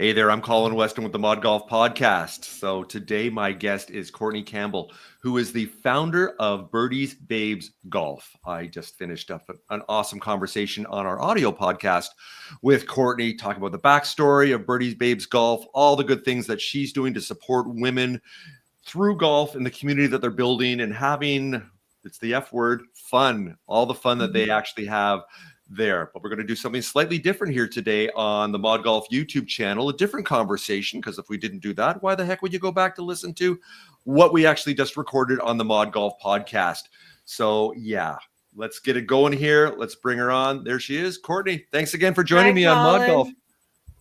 Hey there, I'm Colin Weston with the ModGolf podcast. So today my guest is Courtney Campbell, who is the founder of Birdies, Babes, Golf. I just finished up an awesome conversation on our audio podcast with Courtney, talking about the backstory of Birdies, Babes, Golf, all the good things that she's doing to support women through golf in the community that they're building and having, it's the F word, fun, all the fun that they actually have there. But we're going to do something slightly different here today on the ModGolf YouTube channel, a different conversation, because if we didn't do that, why the heck would you go back to listen to what we actually just recorded on the ModGolf podcast? So yeah, let's get it going here. Let's bring her on. There she is. Courtney, thanks again for joining me on ModGolf.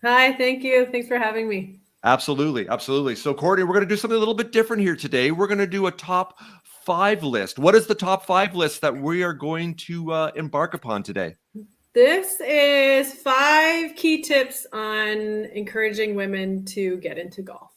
Hi, thank you. Thanks for having me. Absolutely. So Courtney, we're going to do something a little bit different here today. We're going to do a top 5 list. What is the top 5 list that we are going to embark upon today? This is 5 key tips on encouraging women to get into golf.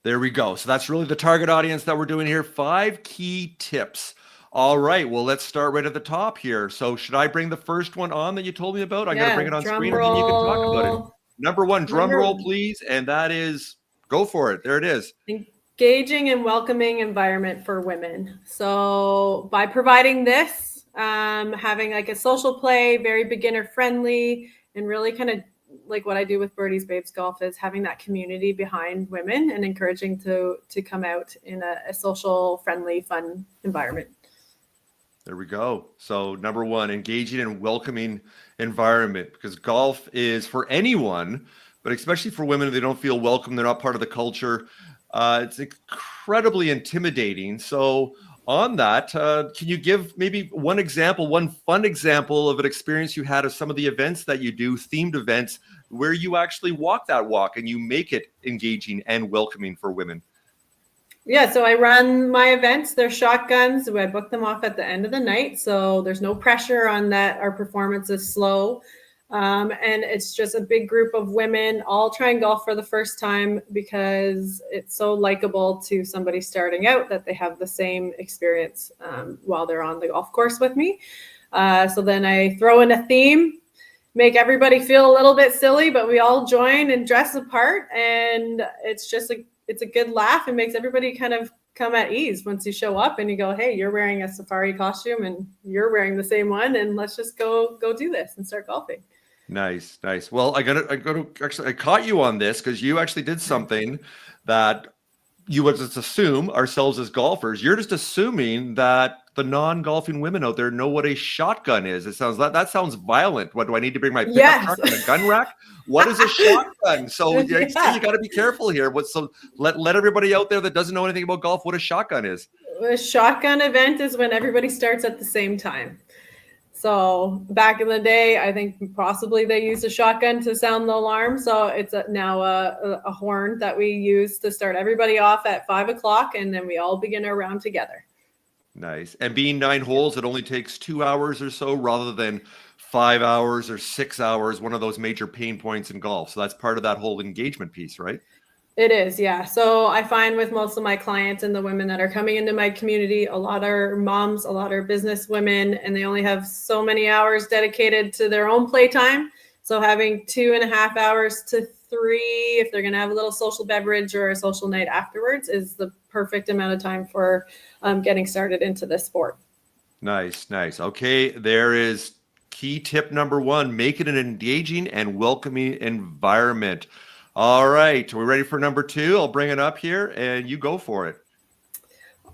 There we go. So that's really the target audience that we're doing here. 5 key tips. All right. Well, let's start right at the top here. So should I bring the first one on that you told me about? I'm going to bring it on screen and then you can talk about it. Number 1, drum roll, please. And that is, go for it. There it is. Engaging and welcoming environment for women. So by providing this, having like a social play, very beginner friendly, and really kind of like what I do with Birdies, Babes, Golf is having that community behind women and encouraging to come out in a social, friendly, fun environment. There we go. So number 1, engaging and welcoming environment, because golf is for anyone, but especially for women, they don't feel welcome. They're not part of the culture. It's incredibly intimidating. So on that, can you give maybe one fun example of an experience you had of some of the events that you do, themed events, where you actually walk that walk and you make it engaging and welcoming for women? Yeah, so I run my events. They're shotguns. I book them off at the end of the night. So there's no pressure on that. Our performance is slow. And it's just a big group of women all trying golf for the first time because it's so likable to somebody starting out that they have the same experience while they're on the golf course with me. So then I throw in a theme, make everybody feel a little bit silly, but we all join and dress apart. And it's just it's a good laugh. It makes everybody kind of come at ease once you show up and you go, hey, you're wearing a safari costume and you're wearing the same one. And let's just go do this and start golfing. Nice. Well, I caught you on this because you actually did something that you would just assume ourselves as golfers. You're just assuming that the non-golfing women out there know what a shotgun is. It sounds that sounds violent. What do I need to bring my pickup truck and a gun rack? What is a shotgun? So you got to be careful here. Let everybody out there that doesn't know anything about golf what a shotgun is. A shotgun event is when everybody starts at the same time. So back in the day, I think possibly they used a shotgun to sound the alarm. So it's now a horn that we use to start everybody off at 5 o'clock, and then we all begin our round together. Nice. And being 9 holes, it only takes 2 hours or so rather than 5 hours or 6 hours, one of those major pain points in golf. So that's part of that whole engagement piece, right? It is, yeah. So I find with most of my clients and the women that are coming into my community, a lot are moms, a lot are business women, and they only have so many hours dedicated to their own playtime. So having 2.5 hours to 3, if they're going to have a little social beverage or a social night afterwards, is the perfect amount of time for getting started into this sport. Nice. Okay, there is key tip number 1, make it an engaging and welcoming environment. All right, we're ready for number 2. I'll bring it up here and you go for it.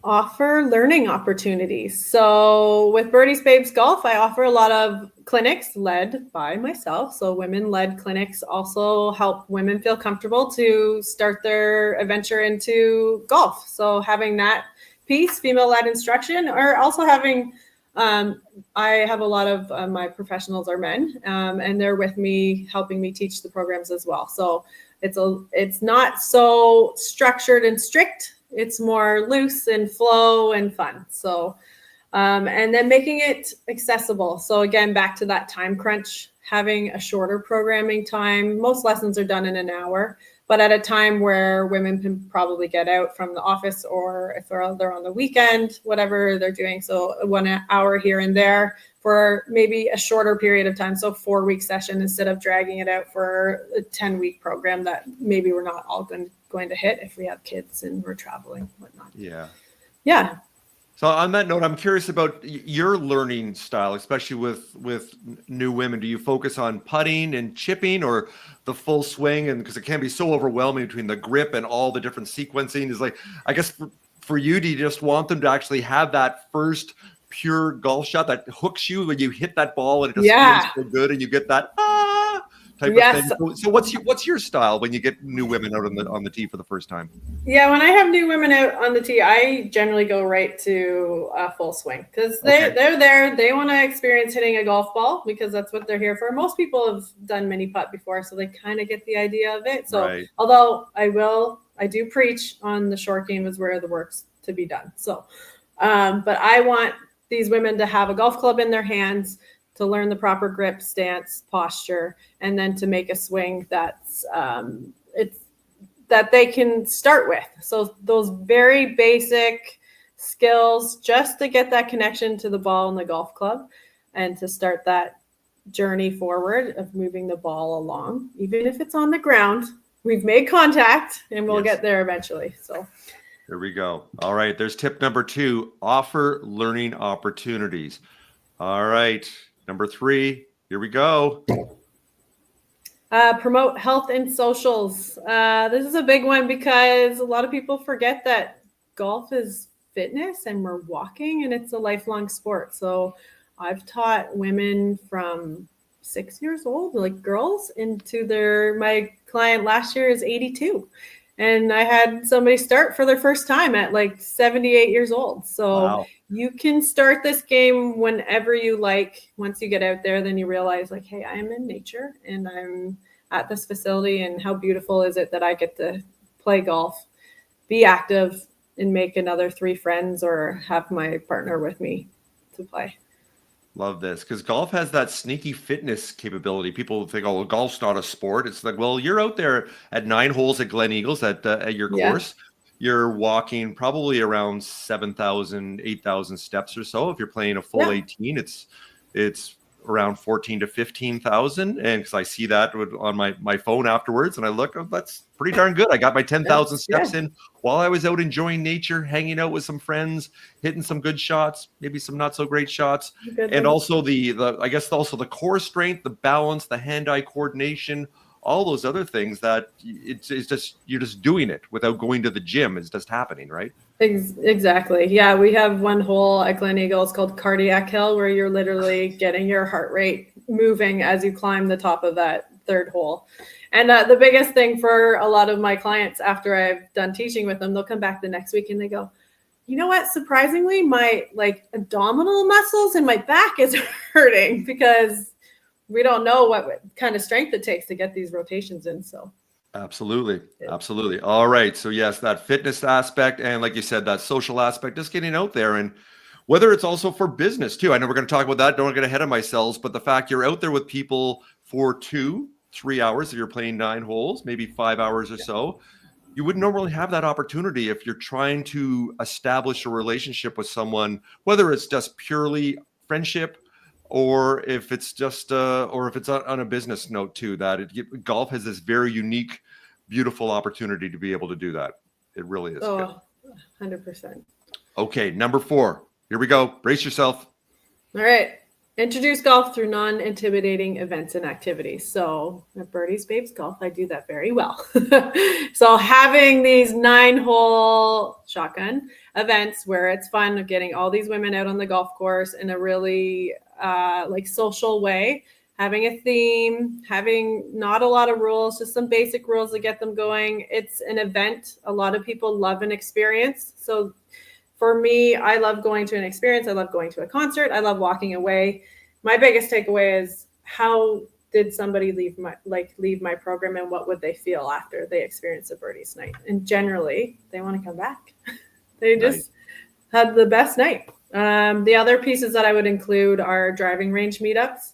Offer learning opportunities. So with Birdies, Babes, Golf, I offer a lot of clinics led by myself. So women-led clinics also help women feel comfortable to start their adventure into golf. So having that piece, female-led instruction, or also having, I have a lot of my professionals are men, and they're with me, helping me teach the programs as well. So it's not so structured and strict. It's more loose and flow and fun. So And then making it accessible. So again, back to that time crunch, having a shorter programming time. Most lessons are done in an hour, but at a time where women can probably get out from the office, or if they're on the weekend, whatever they're doing. So 1 hour here and there for maybe a shorter period of time. So 4-week session instead of dragging it out for a 10-week program that maybe we're not all going to hit if we have kids and we're traveling and whatnot. Yeah. Yeah. So on that note, I'm curious about your learning style, especially with new women. Do you focus on putting and chipping, or the full swing? And because it can be so overwhelming between the grip and all the different sequencing, is like, I guess for you, do you just want them to actually have that first pure golf shot that hooks you when you hit that ball and it just feels so good and you get that type of thing? So what's your style when you get new women out on the tee for the first time? Yeah, when I have new women out on the tee, I generally go right to a full swing because they're there. They want to experience hitting a golf ball because that's what they're here for. Most people have done mini putt before, so they kind of get the idea of it. So although I do preach on the short game is where the work's to be done. So, but I want these women to have a golf club in their hands, to learn the proper grip, stance, posture, and then to make a swing that's that they can start with. So those very basic skills just to get that connection to the ball and the golf club and to start that journey forward of moving the ball along. Even if it's on the ground, we've made contact and we'll get there eventually. So there we go. All right. There's tip number 2, offer learning opportunities. All right. Number 3, here we go. Promote health and socials. This is a big one because a lot of people forget that golf is fitness and we're walking and it's a lifelong sport. So I've taught women from 6 years old, like girls, into my client last year is 82. And I had somebody start for their first time at like 78 years old. So you can start this game whenever you like. Once you get out there, then you realize like, hey, I am in nature and I'm at this facility, and how beautiful is it that I get to play golf, be active, and make another 3 friends or have my partner with me to play. Love this, because golf has that sneaky fitness capability. People think, oh, well, golf's not a sport. It's like, well, you're out there at 9 holes at Glen Eagles at your course. You're walking probably around 7,000, 8,000 steps or so. If you're playing a full 18, it's around 14 to 15,000. And because I see that on my phone afterwards, and I look, oh, that's pretty darn good. I got my 10,000 steps in while I was out enjoying nature, hanging out with some friends, hitting some good shots, maybe some not so great shots. And also I guess also the core strength, the balance, the hand-eye coordination, all those other things that it's just, you're just doing it without going to the gym. It's just happening, right? Exactly. Yeah, we have one hole at Glen Eagles called Cardiac Hill where you're literally getting your heart rate moving as you climb the top of that 3rd hole. And the biggest thing for a lot of my clients after I've done teaching with them, they'll come back the next week and they go, you know what? Surprisingly, my abdominal muscles and my back is hurting because we don't know what kind of strength it takes to get these rotations in. So absolutely. Absolutely. All right. So yes, that fitness aspect. And like you said, that social aspect, just getting out there, and whether it's also for business too. I know we're going to talk about that. Don't get ahead of myself, but the fact you're out there with people for 2-3 hours, if you're playing 9 holes, maybe 5 hours or so, you wouldn't normally have that opportunity if you're trying to establish a relationship with someone, whether it's just purely friendship, or if it's just or if it's on a business note too, that golf has this very unique, beautiful opportunity to be able to do that. It really is. Oh, 100%. Okay, number 4. Here we go. Brace yourself. All right. Introduce golf through non-intimidating events and activities. So at Birdies Babes Golf, I do that very well. So having these 9-hole shotgun events where it's fun of getting all these women out on the golf course in a really social way, having a theme, having not a lot of rules, just some basic rules to get them going. It's an event. A lot of people love an experience. So for me, I love going to an experience. I love going to a concert. I love walking away. My biggest takeaway is, how did somebody leave my program, and what would they feel after they experience a Birdies night? And generally, they want to come back. They just had the best night. The other pieces that I would include are driving range meetups.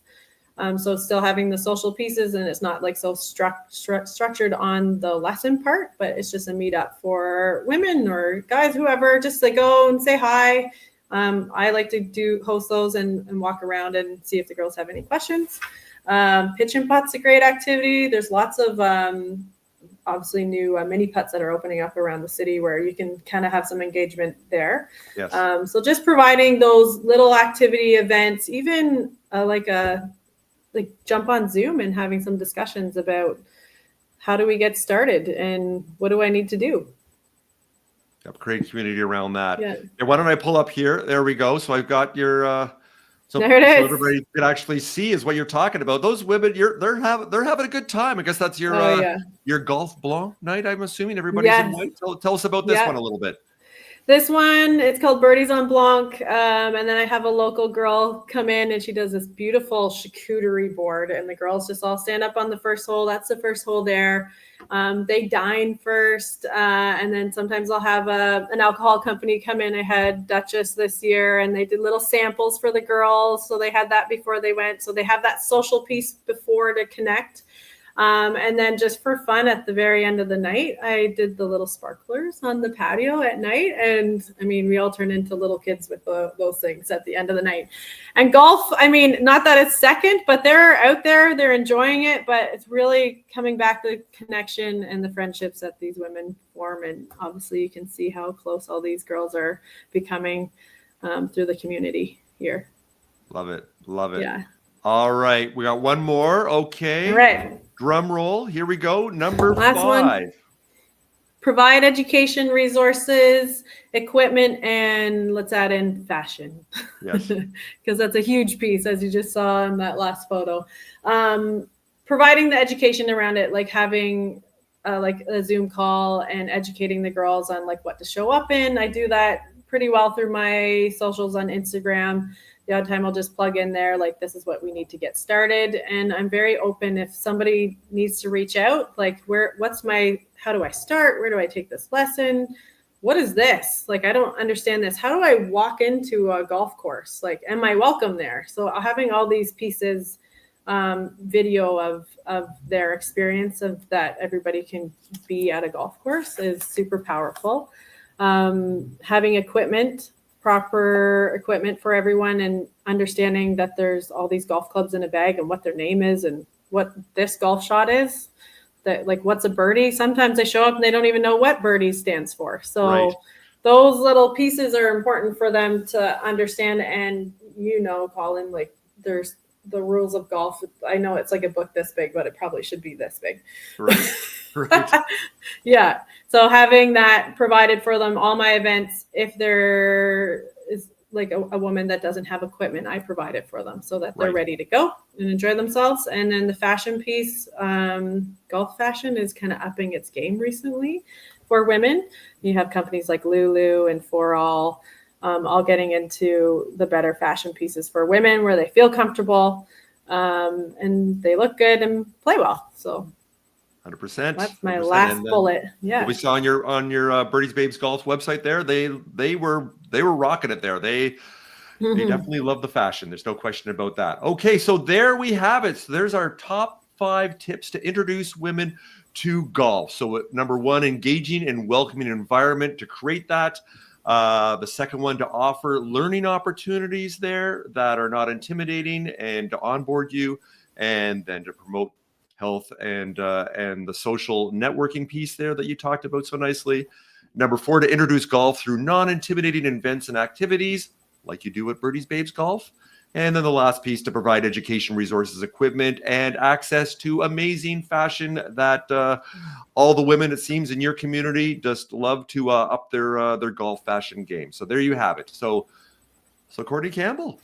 So still having the social pieces, and it's not like so structured on the lesson part, but it's just a meetup for women or guys, whoever, just to go and say hi. I like to host those and walk around and see if the girls have any questions. Pitch and putt's a great activity. There's lots of obviously new mini putts that are opening up around the city where you can kind of have some engagement there. Yes. So just providing those little activity events, even like jump on Zoom and having some discussions about how do we get started and what do I need to do? Create community around that. Yeah. And why don't I pull up here? There we go. So I've got your so there it is. everybody can actually see is what you're talking about. Those women, they're having a good time. I guess that's your your golf blanc night. I'm assuming everybody's in white. Tell us about this one a little bit. This one, it's called Birdies on Blanc. And then I have a local girl come in and she does this beautiful charcuterie board, and the girls just all stand up on the first hole. That's the first hole there. They dine first. And then sometimes I'll have an alcohol company come in. I had Duchess this year, and they did little samples for the girls. So they had that before they went. So they have that social piece before to connect. And then just for fun at the very end of the night, I did the little sparklers on the patio at night. And I mean, we all turn into little kids with those things at the end of the night. And golf, I mean, not that it's second, but they're out there, they're enjoying it, but it's really coming back to the connection and the friendships that these women form. And obviously you can see how close all these girls are becoming through the community here. Love it. Love it. Yeah. All right. We got one more. Okay. All right. Drum roll. Here we go. Number Last 5. one. Provide education, resources, equipment, and let's add in fashion. Yes. Because that's a huge piece, as you just saw in that last photo. Providing the education around it, like having like a Zoom call and educating the girls on like what to show up in. I do that pretty well through my socials on Instagram. The odd time I'll just plug in there, like, this is what we need to get started. And I'm very open if somebody needs to reach out, like, how do I start? Where do I take this lesson? What is this? Like, I don't understand this. How do I walk into a golf course? Like, am I welcome there? So having all these pieces, video of their experience of that everybody can be at a golf course is super powerful. Having proper equipment for everyone, and understanding that there's all these golf clubs in a bag and what their name is and what this golf shot is, that like what's a birdie. Sometimes they show up and they don't even know what Birdies stands for. So those little pieces are important for them to understand. And Colin, like, there's the rules of golf. I know it's like a book this big, but it probably should be this big. Right. Yeah. So having that provided for them, all my events, if there is like a woman that doesn't have equipment, I provide it for them so that they're ready to go and enjoy themselves. And then the fashion piece, golf fashion is kind of upping its game recently for women. You have companies like Lulu and For All getting into the better fashion pieces for women where they feel comfortable and they look good and play well. So 100%. That's my last bullet. Yeah. We saw on your Birdies Babes Golf website there, they were rocking it there. They definitely love the fashion. There's no question about that. Okay, so there we have it. So there's our top 5 tips to introduce women to golf. So number 1, engaging and welcoming environment to create that. The second one, to offer learning opportunities there that are not intimidating and to onboard you, and then to promote health and the social networking piece there that you talked about so nicely. Number 4, to introduce golf through non-intimidating events and activities like you do at Birdies Babes Golf. And then the last piece, to provide education, resources, equipment, and access to amazing fashion that all the women, it seems, in your community just love to up their golf fashion game. So there you have it. So Courtney Campbell,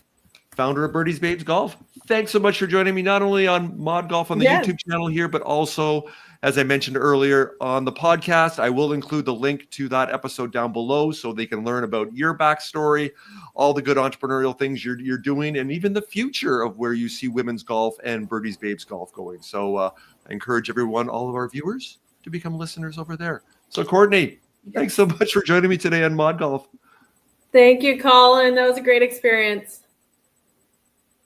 founder of Birdies Babes Golf, thanks so much for joining me, not only on ModGolf on the YouTube channel here, but also, as I mentioned earlier, on the podcast. I will include the link to that episode down below so they can learn about your backstory, all the good entrepreneurial things you're doing, and even the future of where you see women's golf and Birdies Babes Golf going. So I encourage everyone, all of our viewers, to become listeners over there. So Courtney, thanks so much for joining me today on ModGolf. Thank you, Colin. That was a great experience.